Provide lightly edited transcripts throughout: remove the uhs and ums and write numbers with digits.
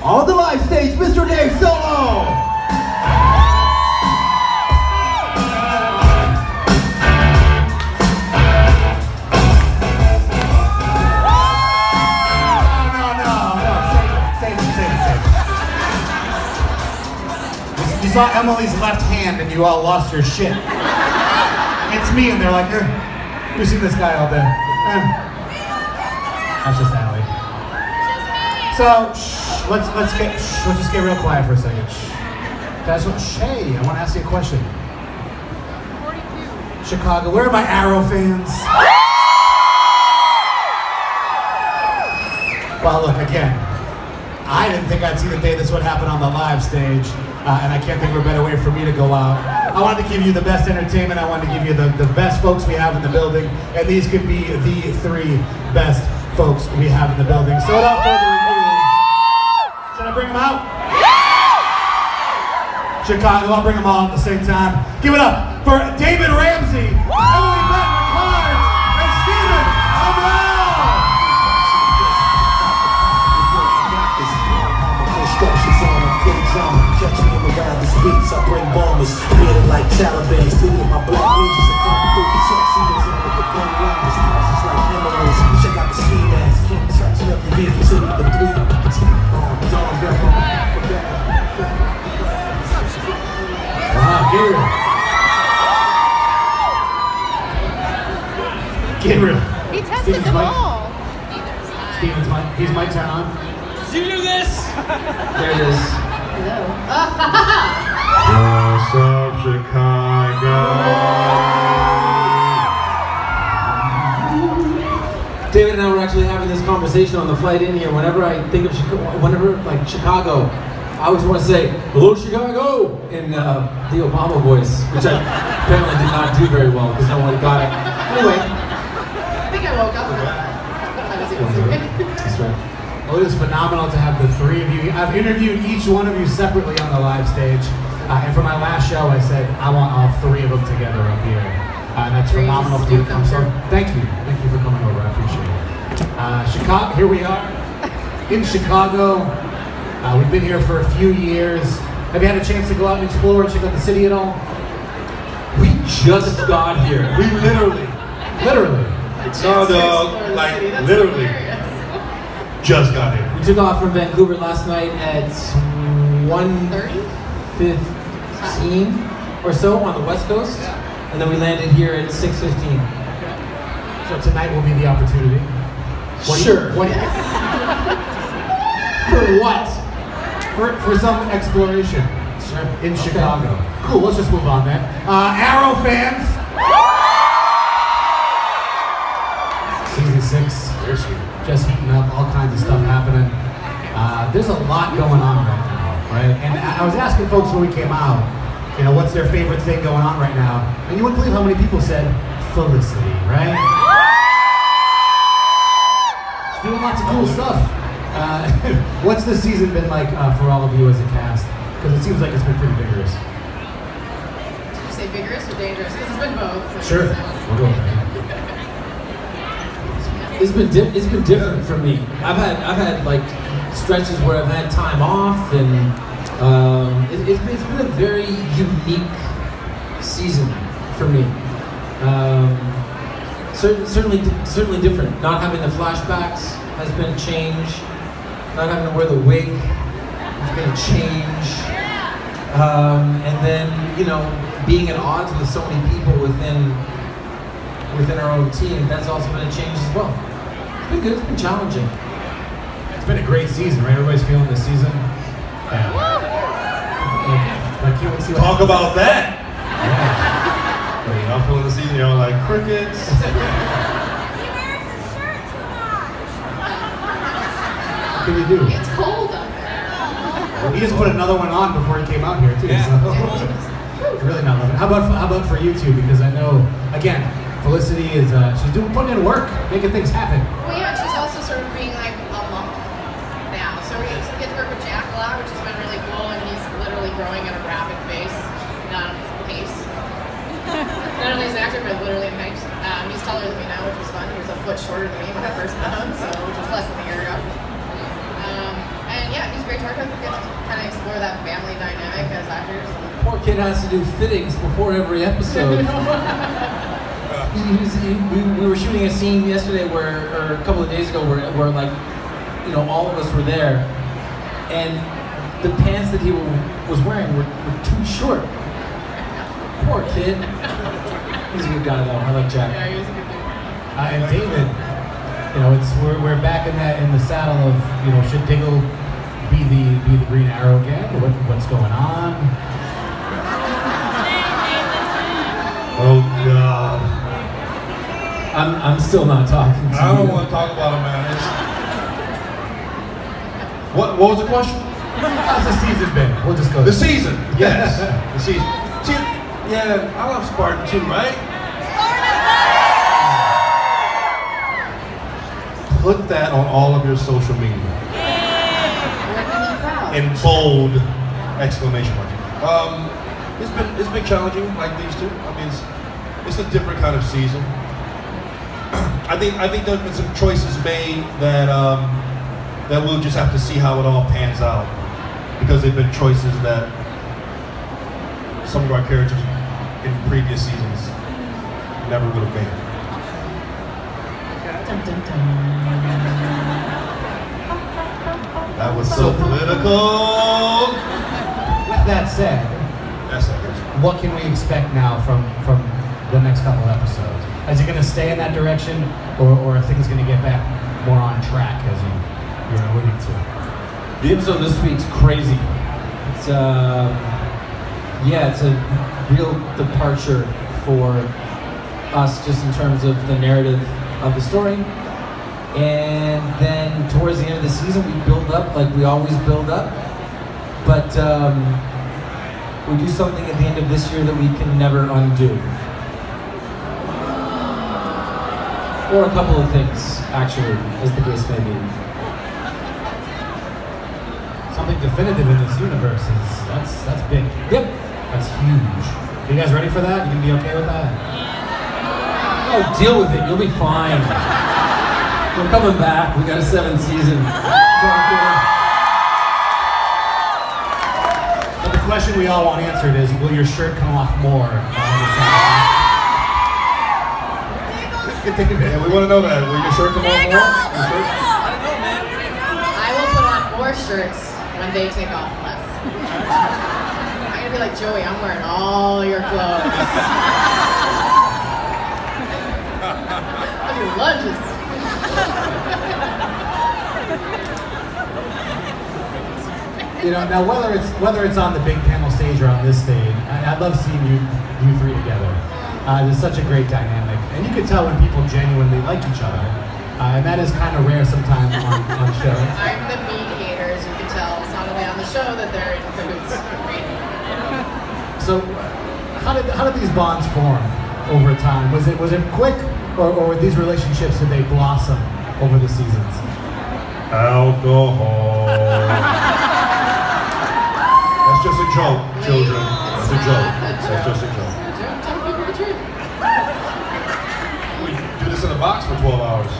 On the live stage, Mr. Dave Solo! You saw Emily's left hand and you all lost your shit. It's me, and they're like, we've seen this guy all day. That's just Allie. So, let's just get real quiet for a second. Guys, Shay, I want to ask you a question. 42. Chicago, where are my Arrow fans? Well, look, again, I didn't think I'd see the day this would happen on the live stage, and I can't think of a better way for me to go out. I wanted to give you the best entertainment, I wanted to give you the best folks we have in the building, and these could be the 3 best folks we have in the building. So without further ado, should I bring them out? Chicago, I'll bring them all at the same time. Give it up for David Ramsey, Emily Bett-Ricard, and Steven Amell! Catch me around the streets, I bring bombers, bearded like Taliban, stealing my black ninjas and come through the tuxedos and with the gun lines, houses like emeralds, check out the ski mask, can't touch nothing, give me to the 3, Dawn Becker, Gabriel. He tested them all. Steven's mic. He's mic turn on. Did you do this? There it is. Hello. What's up, Chicago? David and I were actually having this conversation on the flight in here. Whenever I think of Chicago, I always want to say, "Hello, Chicago," in the Obama voice, which I apparently did not do very well because no one got it. Anyway. I think I woke up with that. That's right. Well, it is phenomenal to have the 3 of you. I've interviewed each one of you separately on the live stage. And for my last show, I said, I want all 3 of them together up here. And that's phenomenal for you to come. So thank you. Thank you for coming over. I appreciate it. Chicago, here we are in Chicago. We've been here for a few years. Have you had a chance to go out and explore and check out the city at all? We just got here. We literally. No, dog, like literally. Just got here. We took off from Vancouver last night at 1:15 or so on the West Coast, and then we landed here at 6:15. So tonight will be the opportunity. Sure. For what? For some exploration. Sure. In Chicago. Cool, let's just move on then. Arrow fans. Season 6. Just heating up, all kinds of stuff happening. There's a lot going on right now, right? And I was asking folks when we came out, what's their favorite thing going on right now? And you wouldn't believe how many people said Felicity, right? She's doing lots of cool stuff. What's the season been like for all of you as a cast? Because it seems like it's been pretty vigorous. Did you say vigorous or dangerous? Because it's been both. Sure. We'll go with that. It's been different for me. I've had like stretches where I've had time off, and it's been a very unique season for me. Certainly different. Not having the flashbacks has been a change. Not having to wear the wig has been a change. And then being at odds with so many people within our own team, that's also been a change as well. It's been good, it's been challenging. It's been a great season, right? Everybody's feeling this season? Yeah. Like, you see Talk about that! Yeah. When y'all feeling the season, y'all like crickets. He wears his shirt too much. What can you do? It's cold up there. He just put another one on before he came out here too. Yeah. So really not loving it. How about for you two? Because I know, again, Felicity is she's putting in work, making things happen. Well, yeah, she's also sort of being like a mom now. So we get to work with Jack a lot, which has been really cool, and he's literally growing at a rapid pace. Not only as an actor, but literally in height. He's taller than me now, which was fun. He was a foot shorter than me when I first met him, so which was less than a year ago. And yeah, he's great Tarka get to kind of explore that family dynamic as actors? Poor kid has to do fittings before every episode. We were shooting a scene yesterday or a couple of days ago where like, you know, all of us were there, and the pants that he was wearing were too short. Poor kid. He's a good guy though. I like Jack. Yeah, he was a good dude. And David, you know, we're back in the saddle of, you know, should Diggle be the Green Arrow again? What's going on? Oh God. I'm still not talking to you. I don't want to talk about it, man. What was the question? How's the season been? We'll just go. The season, yes. The season. See, yeah, I love Spartan too, right? Put that on all of your social media. In bold exclamation marks. It's been challenging like these two. I mean, it's a different kind of season. I think there's been some choices made that that we'll just have to see how it all pans out, because they've been choices that some of our characters in previous seasons never would have made. That was so political. With that said, That's it. what can we expect now from the next couple episodes? Is it going to stay in that direction, or are things going to get back more on track, as you're alluding to? The episode this week's crazy. It's it's a real departure for us, just in terms of the narrative of the story. And then towards the end of the season, we build up like we always build up. But we do something at the end of this year that we can never undo. Or a couple of things, actually, as the case may be. Something definitive in this universe that's big. Yep. That's huge. Are you guys ready for that? You gonna be okay with that? Oh, deal with it. You'll be fine. We're coming back. We got a 7th season. But the question we all want answered is, will your shirt come off more? Yeah, we want to know that. Will your shirt come off more? Your shirt? I will put on more shirts when they take off less. I'm gonna be like Joey, I'm wearing all your clothes. I'll do lunges. You know, now whether it's on the big panel stage or on this stage, I love seeing you three together. There's such a great dynamic, and you can tell when people genuinely like each other, and that is kind of rare sometimes on shows. I'm the mediator, as you can tell. It's not only on the show that they're in cahoots. So, how did these bonds form over time? Was it quick, or were these relationships, did they blossom over the seasons? Alcohol. That's just a joke, children. That's a joke. That's just a joke. Tell people the truth. We do this in a box for 12 hours.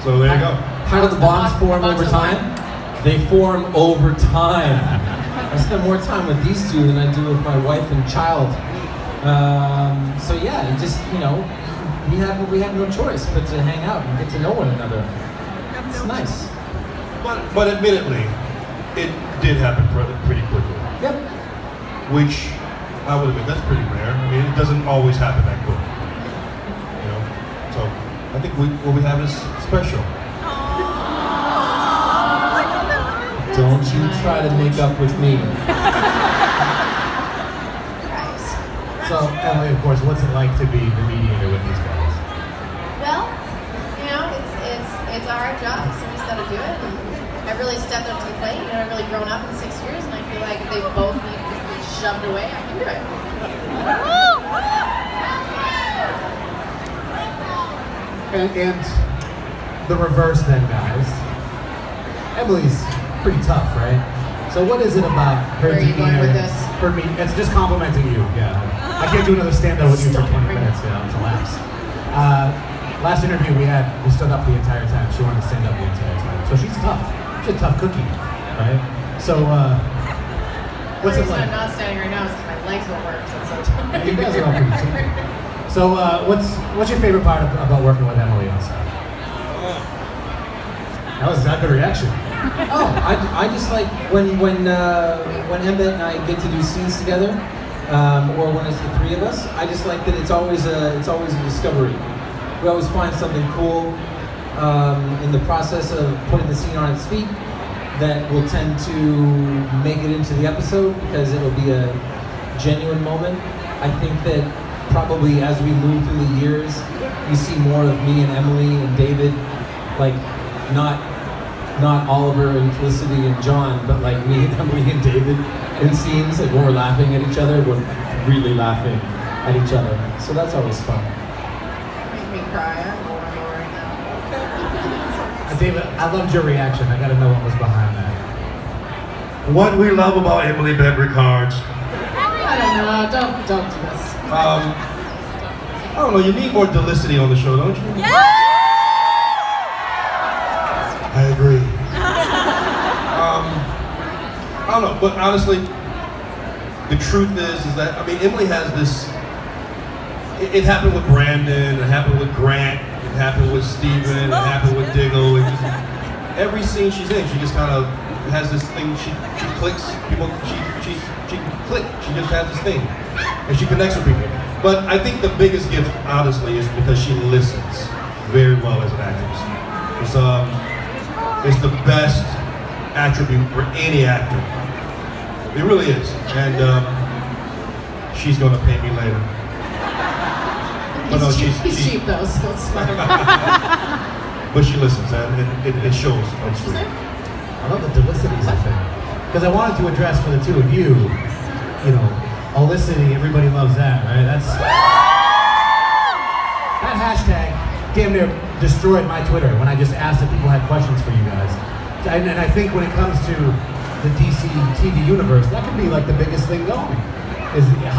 So there you go. How do the bonds form over time? They form over time. I spend more time with these two than I do with my wife and child. So yeah, you just, you know, we have no choice but to hang out and get to know one another. It's nice. But admittedly, it did happen pretty quickly. Yep. Which, I would admit, that's pretty rare. I mean, it doesn't always happen that quick. You know? So, I think what we have is special. Don't you try to make up with me. So, Emily, of course, what's it like to be the mediator with these guys? Well, you know, it's a hard job. Somebody's got to do it. And I've really stepped up to the plate. You know, I've really grown up in 6 years, and I feel like if they both need to be shoved away, I can do it. And the reverse then, guys. Emily's pretty tough, right? So what is it about her Where are you demeanor? going with this? It's just complimenting you, yeah. I can't do another stand-up with you for 20 minutes, yeah, it's a lapse. Last interview we stood up the entire time. She wanted to stand up the entire time. So she's tough. She's a tough cookie. right? So, what's the it reason like? I'm not standing right now is because my legs won't work. So it's so Yeah, you guys are all pretty simple. So, what's your favorite part about working with Emily on set? That was not a good reaction. Oh, I just like when Emmett and I get to do scenes together, or when it's the three of us. I just like that it's always a discovery. We always find something cool in the process of putting the scene on its feet that will tend to make it into the episode because it'll be a genuine moment. I think that probably as we move through the years, you see more of me and Emily and David, like not Oliver and Felicity and John, but like me and Emily and David in scenes, like when we're laughing at each other, we're really laughing at each other. So that's always fun. Make me cry. I'm more and more right now. David, I loved your reaction. I gotta know what was behind that. What we love about Emily Bent Ricards. I don't know. Don't do this. I don't know, you need more delicity on the show, don't you? I agree. I don't know, but honestly, the truth is that, I mean, Emily has this, it happened with Brandon, it happened with Grant, it happened with Steven, it happened with Diggle, it just, every scene she's in, she just kind of has this thing, she clicks, people, she click, she just has this thing, and she connects with people. But I think the biggest gift, honestly, is because she listens very well as an actress. It's the best attribute for any actor. It really is. And she's going to pay me later. But no, He's cheap though, so it's fine. But she listens, and it shows on screen. I love the delicities of it. Because I wanted to address for the two of you, you know, Olicity, everybody loves that, right? That hashtag damn near destroyed my Twitter when I just asked if people had questions for you guys. And I think when it comes to the DC TV universe, that could be like the biggest thing going.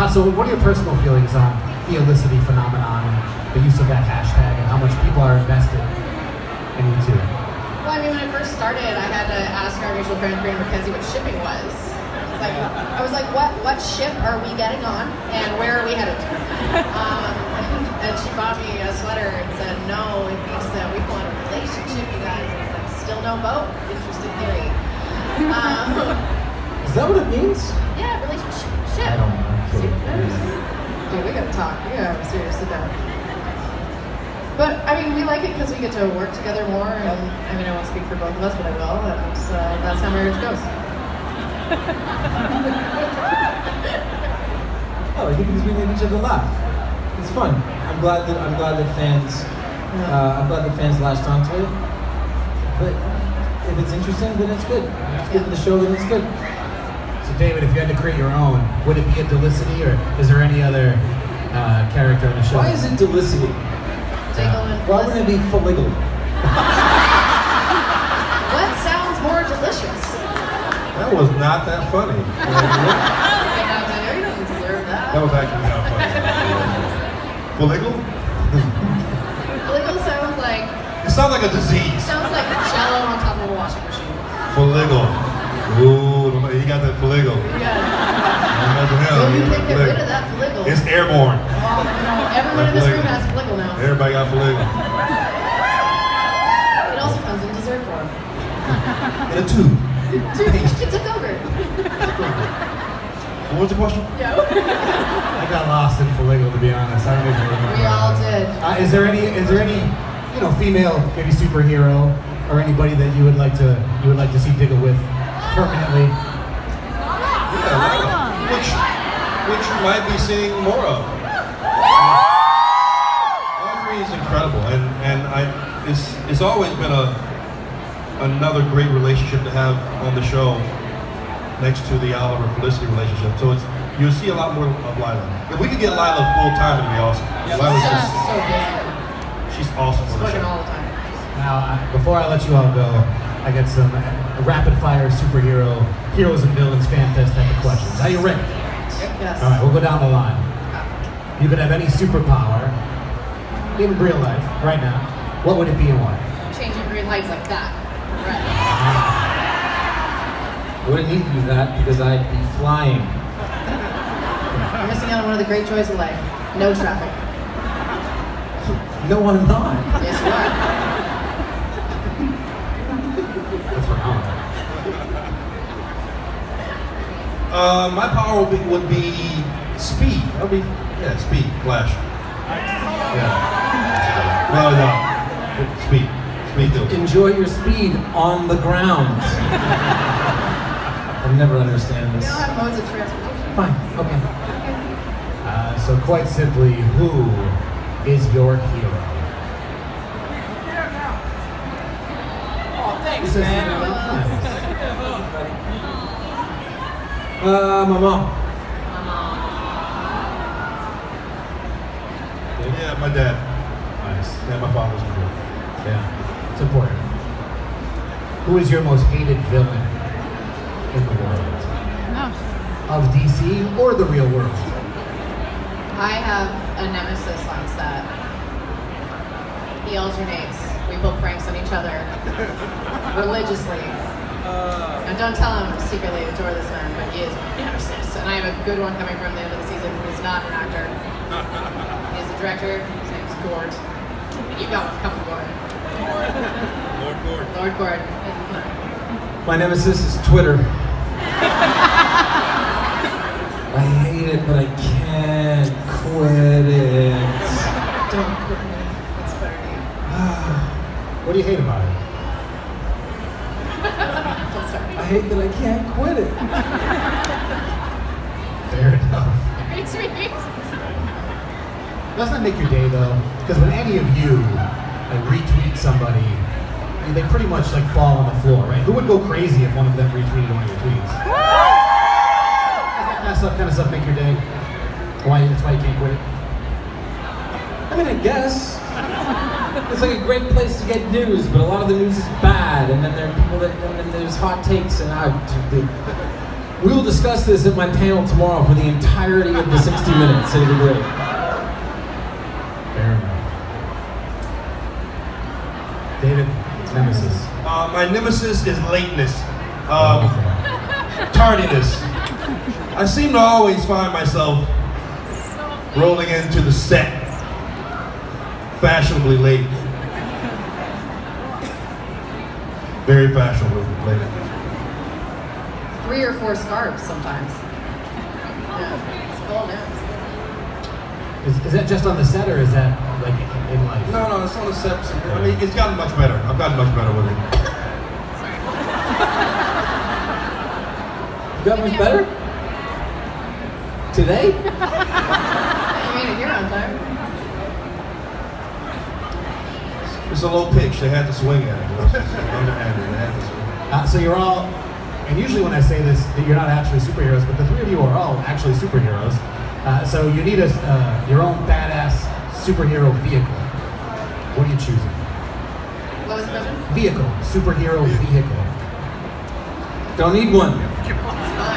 So what are your personal feelings on the Olicity phenomenon and the use of that hashtag and how much people are invested in you two? Well, I mean, when I first started, I had to ask our mutual friend, Brandon McKenzie, what shipping was. I was like, what ship are we getting on, and where are we headed to? And she bought me a sweater and said, no, it means that we want a relationship, you guys. I was like, still no boat? Interesting theory. Is that what it means? Yeah, relationship. I don't know. Dude, we gotta talk. We gotta have a serious sit down. But, I mean, we like it because we get to work together more, and I mean, I won't speak for both of us, but I will, and that's how marriage goes. Oh, I think because we make each other laugh. It's fun. I'm glad that fans latched onto it. But if it's interesting, then it's good. If it's good in the show, then it's good. So David, if you had to create your own, would it be a Delicity, or is there any other character in the show? Why is it Delicity? Why wouldn't it be Felicity? What sounds more delicious? That was not that funny. You don't deserve that. That was actually not funny. Foligal? Foligal sounds like It sounds like a disease. Jello on top of a washing machine. Foligal. Ooh, he got that foligal. Yeah. Hell, You he got can get rid of that foligal. It's airborne. Well, everyone in this room has foligal now. Everybody got foligal. It also comes in dessert form. In a tube. Dude, it's a yogurt. What was the question? Yeah. I got lost in Foligal, to be honest. I don't even remember. We all did. Is there any, you know, female maybe superhero or anybody that you would like to see Diggle with permanently? Yeah, which you might be seeing more of. Audrey is incredible, and it's always been another great relationship to have on the show next to the Oliver Felicity relationship. So you'll see a lot more of Lila. If we could get Lila full time, it'd be awesome. Lila's just So busy. she's awesome She's on the working show. all the time. Now, before I let you all go, I got some rapid fire superhero heroes and villains fan fest type of questions. Are you ready? Yes. All right, we'll go down the line. You could have any superpower in real life right now. What would it be and why? Changing green lights like that. Right. Wouldn't need to do that because I'd be flying. You're missing out on one of the great joys of life. No traffic. No, I'm not. Yes, you are. That's phenomenal. My power would be speed. That would be, speed, flash. Yeah. No. Speed. Speed though. Enjoy your speed on the ground. I'll never understand We this. don't have modes of transportation. Fine, okay. So quite simply, who is your hero? Oh, thanks, This is- my mom. Yeah, my dad. Nice. Yeah, my father's cool. Yeah, it's important. Who is your most hated villain in the world? Of DC or the real world? I have a nemesis on set. He alternates. We pull pranks on each other religiously. And don't tell him secretly I adore this man, but he is my nemesis. And I have a good one coming from the end of the season. He's not an actor. He's a director. His name's Gord. You got one coming, Gord. Lord Gord. My nemesis is Twitter. I hate it, but I can't quit it. Don't quit me. It's better than What do you hate about it? Don't start. I hate that I can't quit it. Fair enough. Makes me. Doesn't that make your day though? Because when any of you like retweet somebody, they pretty much like fall on the floor, right? Who would go crazy if one of them retweeted one of your tweets? Does that kind of stuff make your day? That's why you can't quit it? I mean, I guess. It's like a great place to get news, but a lot of the news is bad, and then there are people and then there's hot takes, and we will discuss this at my panel tomorrow for the entirety of the 60 minutes. It'll be great. Fair enough. David, nemesis. My nemesis is lateness. Tardiness. I seem to always find myself rolling into the set fashionably late. Very fashionably late. 3 or 4 scarves sometimes. Yeah, it's full now. Is that just on the set or is that like in life? No, it's on the set. I mean, it's gotten much better. I've gotten much better with it. You got much better? Today? You made it here on time. It's a low pitch. They had to swing at it. Underhanded. They had to swing. So you're all, and usually when I say this, that you're not actually superheroes, but the three of you are all actually superheroes. So you need your own badass superhero vehicle. What are you choosing? What was the question? Vehicle, superhero vehicle. Don't need one.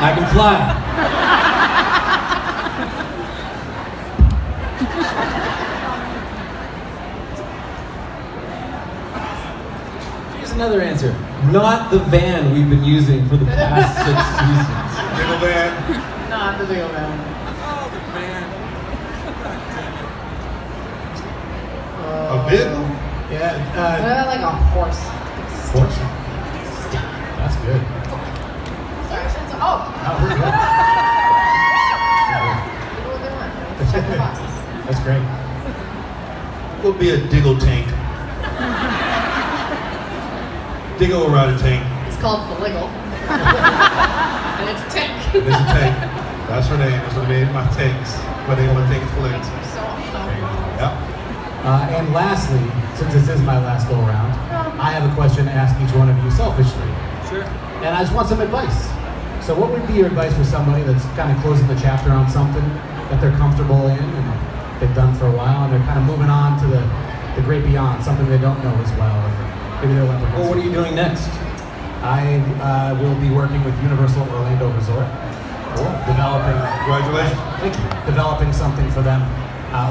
I can fly. Here's another answer. Not the van we've been using for the past 6 seasons. Little van. Not the big old man. A vehicle? Yeah. Like a horse. Horse. That's good. Sorry, oh! We're good. People what they want. Check the boxes. That's great. Would be a diggle tank. Diggle will ride a tank. It's called Fliggle. And it's a tank. It is a tank. That's her name. That's what I made my tanks. My name on my tank is Fliggle. So Yep. And lastly, since this is my last go around, I have a question to ask each one of you selfishly. Sure. And I just want some advice. So what would be your advice for somebody that's kind of closing the chapter on something that they're comfortable in and they've done for a while and they're kind of moving on to the great beyond, something they don't know as well. Or maybe they're like, Well, what are you doing next? I will be working with Universal Orlando Resort. Developing. Congratulations. Thank you. Developing something for them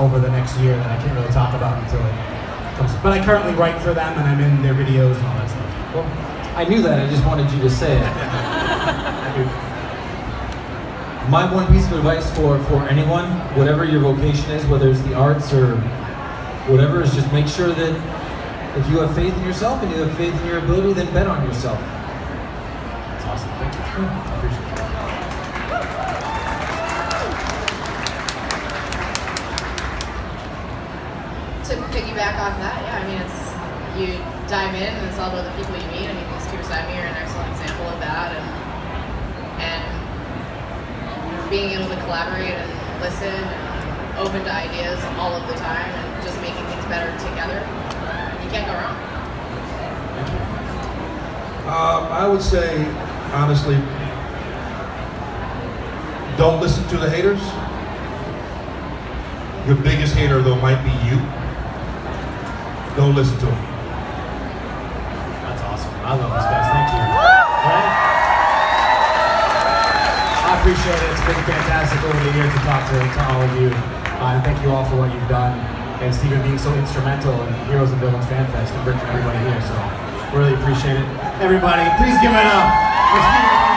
over the next year that I can't really talk about until it comes. But I currently write for them and I'm in their videos and all that stuff. Well, I knew that. I just wanted you to say it. My one piece of advice for anyone, whatever your vocation is, whether it's the arts or whatever, is just make sure that if you have faith in yourself and you have faith in your ability, then bet on yourself. That's awesome. Thank you. I appreciate it. To piggyback off that, yeah, I mean, it's you dive in and it's all about the people you meet. I mean, these two beside me are an excellent example of that, and being able to collaborate and listen and open to ideas all of the time and just making things better together. You can't go wrong. I would say, honestly, don't listen to the haters. Your biggest hater, though, might be you. Don't listen to them. That's awesome. I love this, guys. Thank you. Right? I appreciate it. It's been fantastic over the years to talk to all of you. And thank you all for what you've done. And Steven being so instrumental in Heroes and Villains Fan Fest and bringing everybody here. So really appreciate it. Everybody, please give it up for Steven.